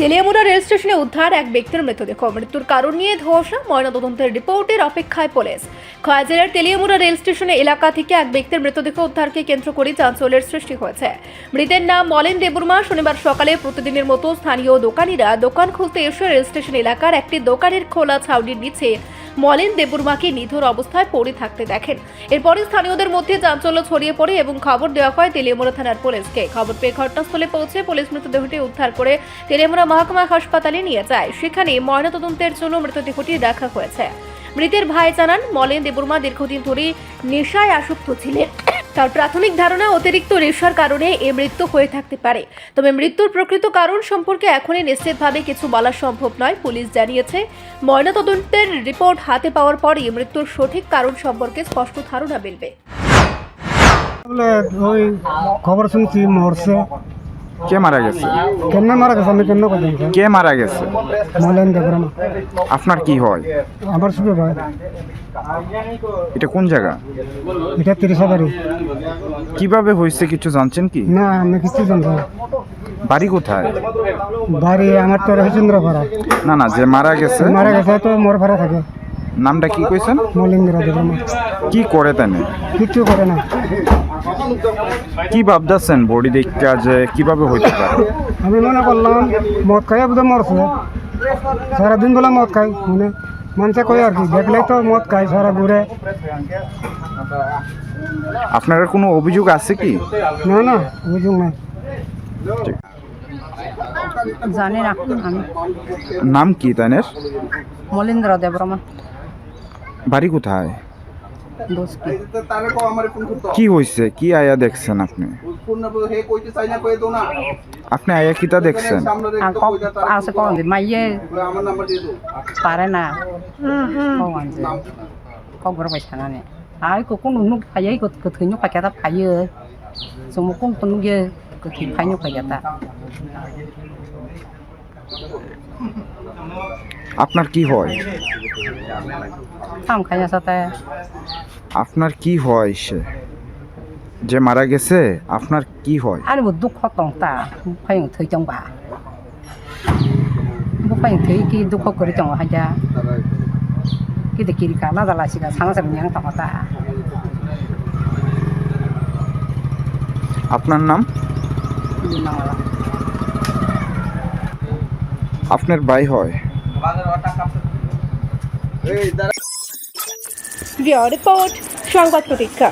Teliamura rail স্টেশনে উদ্ধার এক ব্যক্তির মৃতদেহ। মৃত্যুর কারণ নিয়ে ধোঁয়াশা, ময়নাতদন্তের রিপোর্টের অপেক্ষায় পুলিশ। খোয়াই জেলার তেলিয়ামুড়া রেল স্টেশনে এলাকা থেকে এক ব্যক্তির মৃতদেহ উদ্ধারকে কেন্দ্র করে চাঞ্চল্যের সৃষ্টি হয়েছে। মৃতের নাম মলেন দেববর্মা। শনিবার সকালে প্রতিদিনের মতো স্থানীয় দোকানিরা দোকান খুলতে এসে রেল স্টেশন এলাকার একটি দোকানের খোলা ছাউনির নিচে মলেন দেববর্মাকে নিথর অবস্থায় পড়ে থাকতে দেখেন। এরপরে স্থানীয়দের মধ্যে চাঞ্চল্য ছড়িয়ে পড়ে এবং খবর দেওয়া হয় তেলিয়ামুড়া থানার পুলিশকে। খবর পেয়ে ঘটনাস্থলে পৌঁছে পুলিশ মৃতদেহটি উদ্ধার করে তেলিয়ামুড়া মহকুমা হাসপাতালে নিয়ে যায়। সেখানে ময়নাতদন্তের জন্য মৃতদেহটি রাখা হয়েছে। মৃতের ভাই জানান, মলেন দেববর্মা দীর্ঘদিন ধরে নেশায় আসক্ত ছিলেন। তার প্রাথমিক ধারণা অতিরিক্ত নেশার কারণে এই মৃত্যু হয়ে থাকতে পারে। তবে মৃত্যুর প্রকৃত কারণ সম্পর্কে এখনই নিশ্চিতভাবে কিছু বলা সম্ভব নয়। পুলিশ জানিয়েছে, ময়নাতদন্তের রিপোর্ট হাতে পাওয়ার পরই মৃত্যুর সঠিক কারণ সম্পর্কে স্পষ্ট ধারণা মিলবে। ওই খবর শুনছি মরছে। কে মারা গেছে? কেমনে মারা গেছে আমি কেমনে কথা কে মারা গেছে? মলেন দেববর্মা। আপনার কি হয়? আমার শুধু ভাই। এটা কোন জায়গা? এটা 30 বাড়ি। কিভাবে হয়েছে কিছু জানছেন কি? না, আমি কিছু জানবো না। বাড়ি কোথায়? বাড়ি আমার তো রহিচন্দ্র পাড়া। না না, যে মারা গেছে মারা গেছে তো মোর ভাড়া থাকে। নামটা কি কইছেন? মলেন্দ্র দেববর্মা। কি করে তাই? কিচ্ছু করে না। কি ভাবতেছেন বডি দেখা যে কিভাবে হইতে পারে? আমি মনে করলাম মদ খাই বোধহয় মরছে। সারাদিন বলে মদ খাই, মানে মানুষে কয় আর কি, দেখলেই তো মদ খাই, সারা ঘুরে। আপনার কোনো অভিযোগ আছে কি? না না, অভিযোগ নাই। জানি না আমি। নাম কি তাইনের? মলেন্দ্র দেববর্মা। বাড়ি কোথায়? দোস্তি। কি হয়েছে? কি আয়া দেখছেন আপনি? আপনি আয়া কিতা দেখছেন? আছে কখন মাইয়ে পারে না কখন যে খবর পাইছে না ai cô cũng nung phải ấy cô thứ nhúc phải cái ta phải giờ xong một con tuần giờ cô thì phải nhúc phải cái ta আপনার কি হয়? tham khai sao ta আপনার কি হয়? সে যে মারা গেছে আপনার কি হয়? ai một duy khó tòng ta phải用thời trong bà không phải thấy cái duy khó cái trong hai cha cái để kia cả nó là chỉ là sáng sớm nhang tao ta আপনার নাম? আপনার ভাই হয়? Report সংবাদ প্রতীক্ষা।